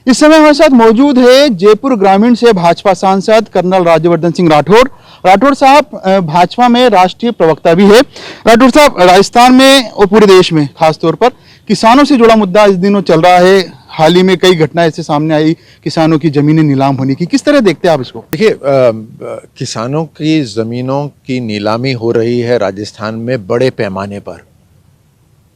इस समय हमारे साथ मौजूद है जयपुर ग्रामीण से भाजपा सांसद कर्नल राज्यवर्धन सिंह राठौड़। राठौड़ साहब भाजपा में राष्ट्रीय प्रवक्ता भी है। राठौड़ साहब, राजस्थान में और पूरे देश में खासतौर पर किसानों से जुड़ा मुद्दा इस दिनों चल रहा है। हाल ही में कई घटनाएं ऐसे सामने आई, किसानों की जमीनें नीलाम होने की। किस तरह देखते हैं आप इसको? देखिए, किसानों की जमीनों की नीलामी हो रही है राजस्थान में बड़े पैमाने पर।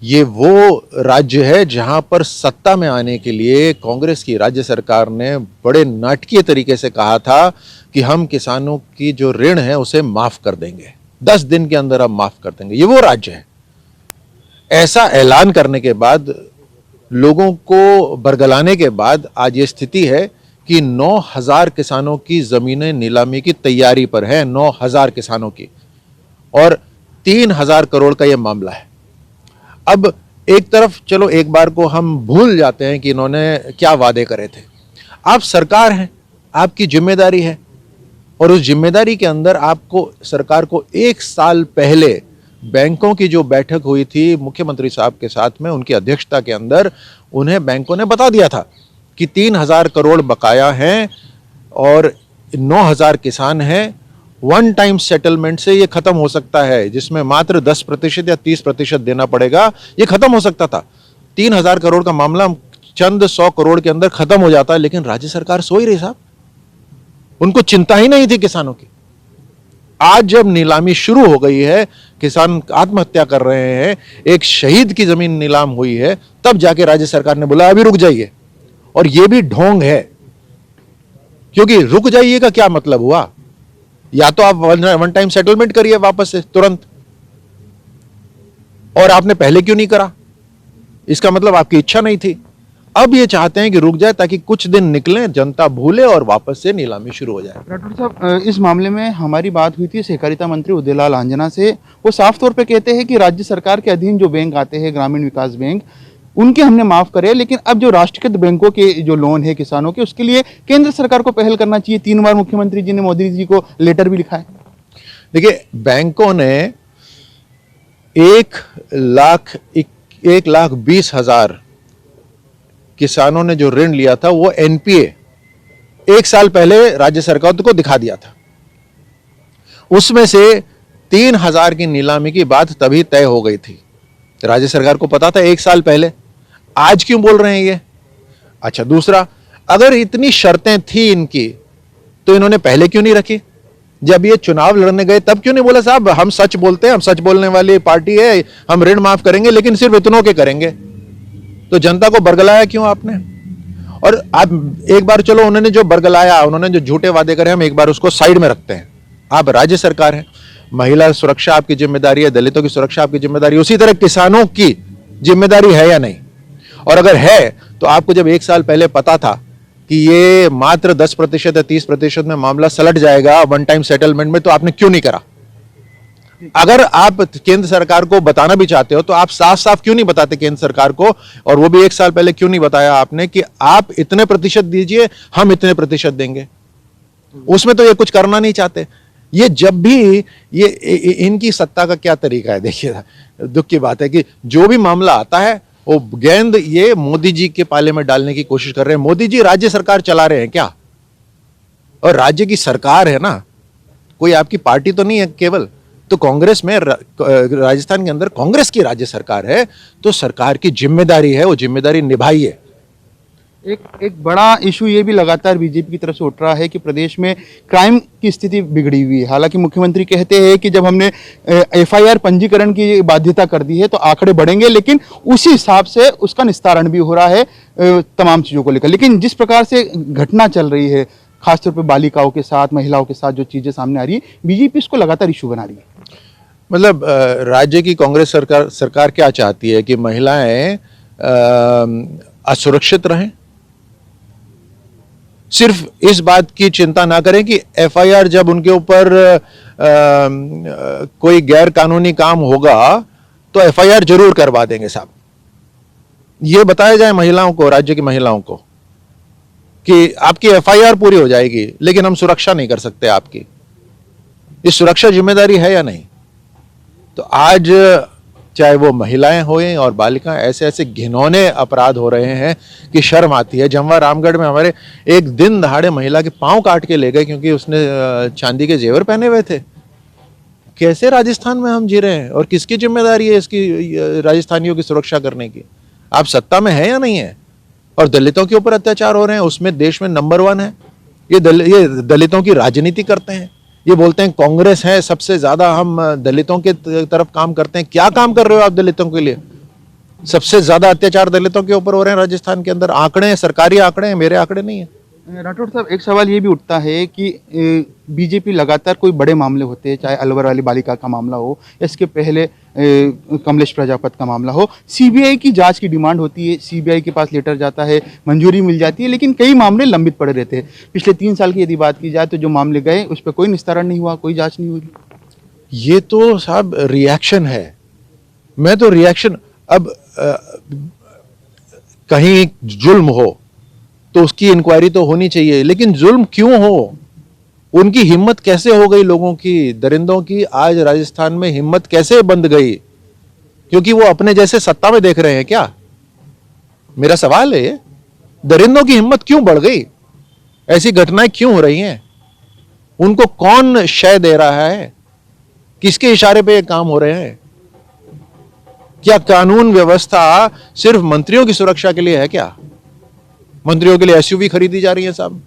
ये वो राज्य है जहां पर सत्ता में आने के लिए कांग्रेस की राज्य सरकार ने बड़े नाटकीय तरीके से कहा था कि हम किसानों की जो ऋण है उसे माफ कर देंगे, 10 दिन के अंदर हम माफ कर देंगे। ये वो राज्य है। ऐसा ऐलान करने के बाद, लोगों को बरगलाने के बाद आज ये स्थिति है कि 9,000 किसानों की जमीनें नीलामी की तैयारी पर है। 9,000 किसानों की, और 3,000 करोड़ का यह मामला है। अब एक तरफ चलो एक बार को हम भूल जाते हैं कि इन्होंने क्या वादे करे थे। आप सरकार हैं, आपकी जिम्मेदारी है, और उस जिम्मेदारी के अंदर आपको सरकार को 1 साल पहले बैंकों की जो बैठक हुई थी मुख्यमंत्री साहब के साथ में, उनकी अध्यक्षता के अंदर उन्हें बैंकों ने बता दिया था कि 3,000 करोड़ बकाया हैं और 9,000 किसान हैं। वन टाइम सेटलमेंट से ये खत्म हो सकता है, जिसमें मात्र 10% या 30% देना पड़ेगा। ये खत्म हो सकता था। 3,000 करोड़ का मामला चंद 100 करोड़ के अंदर खत्म हो जाता है, लेकिन राज्य सरकार सो ही रही साहब। उनको चिंता ही नहीं थी किसानों की। आज जब नीलामी शुरू हो गई है, किसान आत्महत्या कर रहे हैं, एक शहीद की जमीन नीलाम हुई है, तब जाके राज्य सरकार ने बोला अभी रुक जाइए। और यह भी ढोंग है, क्योंकि रुक जाइए का क्या मतलब हुआ? या तो आप वन टाइम सेटलमेंट करिए वापस से तुरंत, और आपने पहले क्यों नहीं करा? इसका मतलब आपकी इच्छा नहीं थी। अब ये चाहते हैं कि रुक जाए ताकि कुछ दिन निकलें, जनता भूले और वापस से नीलामी शुरू हो जाए। राठौड़ साहब, इस मामले में हमारी बात हुई थी सहकारिता मंत्री उदयलाल आंजना से। वो साफ तौर पे कहते हैं कि राज्य सरकार के अधीन जो बैंक आते हैं, ग्रामीण विकास बैंक, उनके हमने माफ करे, लेकिन अब जो राष्ट्रीयकृत बैंकों के जो लोन है किसानों के, उसके लिए केंद्र सरकार को पहल करना चाहिए। 3 बार मुख्यमंत्री जी ने मोदी जी को लेटर भी लिखा है। देखिए, बैंकों ने 1,20,000 किसानों ने जो ऋण लिया था वो एनपीए 1 साल पहले राज्य सरकार को दिखा दिया था। उसमें से 3,000 की नीलामी की बात तभी तय हो गई थी। राज्य सरकार को पता था 1 साल पहले। आज क्यों बोल रहे हैं ये? अच्छा, दूसरा, अगर इतनी शर्तें थी इनकी तो इन्होंने पहले क्यों नहीं रखी? जब ये चुनाव लड़ने गए तब क्यों नहीं बोला साहब हम सच बोलते हैं, हम सच बोलने वाली पार्टी है, हम ऋण माफ करेंगे, लेकिन सिर्फ इतनों के करेंगे? तो जनता को बरगलाया क्यों आपने? और आप एक बार, चलो उन्होंने जो बरगलाया, उन्होंने जो झूठे वादे करे, हम एक बार उसको साइड में रखते हैं। आप राज्य सरकार है, महिला सुरक्षा आपकी जिम्मेदारी है, दलितों की सुरक्षा आपकी जिम्मेदारी, उसी तरह किसानों की जिम्मेदारी है या नहीं? और अगर है तो आपको जब 1 साल पहले पता था कि ये मात्र 10% या 30% में मामला सलट जाएगा वन टाइम सेटलमेंट में, तो आपने क्यों नहीं करा? अगर आप केंद्र सरकार को बताना भी चाहते हो तो आप साफ साफ क्यों नहीं बताते केंद्र सरकार को? और वो भी 1 साल पहले क्यों नहीं बताया आपने कि आप इतने प्रतिशत दीजिए, हम इतने प्रतिशत देंगे? उसमें तो ये कुछ करना नहीं चाहते। ये जब भी ये इनकी सत्ता का क्या तरीका है, देखिए, दुख की बात है कि जो भी मामला आता है वो गेंद ये मोदी जी के पाले में डालने की कोशिश कर रहे हैं। मोदी जी राज्य सरकार चला रहे हैं क्या? और राज्य की सरकार है ना, कोई आपकी पार्टी तो नहीं है केवल। तो कांग्रेस में, राजस्थान के अंदर कांग्रेस की राज्य सरकार है, तो सरकार की जिम्मेदारी है, वो जिम्मेदारी निभाइए। एक बड़ा इशू ये भी लगातार बीजेपी की तरफ से उठ रहा है कि प्रदेश में क्राइम की स्थिति बिगड़ी हुई है। हालांकि मुख्यमंत्री कहते हैं कि जब हमने एफआईआर पंजीकरण की बाध्यता कर दी है तो आंकड़े बढ़ेंगे, लेकिन उसी हिसाब से उसका निस्तारण भी हो रहा है तमाम चीज़ों को लेकर। लेकिन जिस प्रकार से घटना चल रही है, खासतौर पर बालिकाओं के साथ, महिलाओं के साथ जो चीज़ें सामने आ रही है, बीजेपी इसको लगातार इशू बना रही है। मतलब राज्य की कांग्रेस सरकार क्या चाहती है कि महिलाएं असुरक्षित रहें? सिर्फ इस बात की चिंता ना करें कि एफआईआर जब उनके ऊपर कोई गैर कानूनी काम होगा तो एफआईआर जरूर करवा देंगे साहब। ये बताया जाए महिलाओं को, राज्य की महिलाओं को, कि आपकी एफआईआर पूरी हो जाएगी लेकिन हम सुरक्षा नहीं कर सकते आपकी। इस सुरक्षा जिम्मेदारी है या नहीं? तो आज चाहे वो महिलाएं हों और बालिकाएं, ऐसे ऐसे घिनौने अपराध हो रहे हैं कि शर्म आती है। जमवा रामगढ़ में हमारे एक दिन दहाड़े महिला के पांव काट के ले गए क्योंकि उसने चांदी के जेवर पहने हुए थे। कैसे राजस्थान में हम जी रहे हैं और किसकी जिम्मेदारी है इसकी राजस्थानियों की सुरक्षा करने की? आप सत्ता में है या नहीं है? और दलितों के ऊपर अत्याचार हो रहे हैं, उसमें देश में नंबर 1 है। ये दलितों की राजनीति करते हैं। ये बोलते हैं कांग्रेस है सबसे ज्यादा, हम दलितों के तरफ काम करते हैं। क्या काम कर रहे हो आप दलितों के लिए? सबसे ज्यादा अत्याचार दलितों के ऊपर हो रहे हैं राजस्थान के अंदर। आंकड़े हैं, सरकारी आंकड़े हैं, मेरे आंकड़े नहीं है। राठौड़ साहब, एक सवाल ये भी उठता है कि बीजेपी लगातार कोई बड़े मामले होते हैं, चाहे अलवर वाली बालिका का मामला हो, इसके पहले कमलेश प्रजापत का मामला हो, सीबीआई की जांच की डिमांड होती है, सीबीआई के पास लेटर जाता है, मंजूरी मिल जाती है, लेकिन कई मामले लंबित पड़े रहते हैं। पिछले 3 साल की यदि बात की जाए तो जो मामले गए उस पर कोई निस्तारण नहीं हुआ, कोई जाँच नहीं हुई। ये तो साहब रिएक्शन है। मैं तो रिएक्शन, अब कहीं जुल्म हो तो उसकी इंक्वायरी तो होनी चाहिए, लेकिन जुल्म क्यों हो? उनकी हिम्मत कैसे हो गई लोगों की, दरिंदों की आज राजस्थान में हिम्मत कैसे बंद गई? क्योंकि वो अपने जैसे सत्ता में देख रहे हैं क्या? मेरा सवाल है, दरिंदों की हिम्मत क्यों बढ़ गई? ऐसी घटनाएं क्यों हो रही हैं? उनको कौन शय दे रहा है? किसके इशारे पे ये काम हो रहे हैं? क्या कानून व्यवस्था सिर्फ मंत्रियों की सुरक्षा के लिए है क्या? मंत्रियों के लिए एसयूवी खरीदी जा रही है साहब,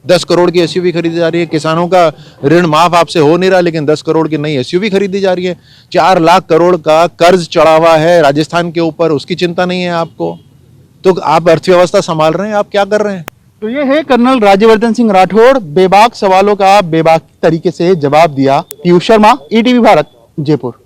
10 करोड़ की एसयूवी खरीदी जा रही है। किसानों का ऋण माफ आपसे हो नहीं रहा, लेकिन 10 करोड़ की नई एसयूवी खरीदी जा रही है। 4 लाख करोड़ का कर्ज चढ़ा हुआ है राजस्थान के ऊपर, उसकी चिंता नहीं है आपको? तो आप अर्थव्यवस्था संभाल रहे हैं, आप क्या कर रहे हैं? तो ये है कर्नल राज्यवर्धन सिंह राठौड़, बेबाक सवालों का बेबाक तरीके से जवाब दिया। पीयूष शर्मा, ईटीवी भारत, जयपुर।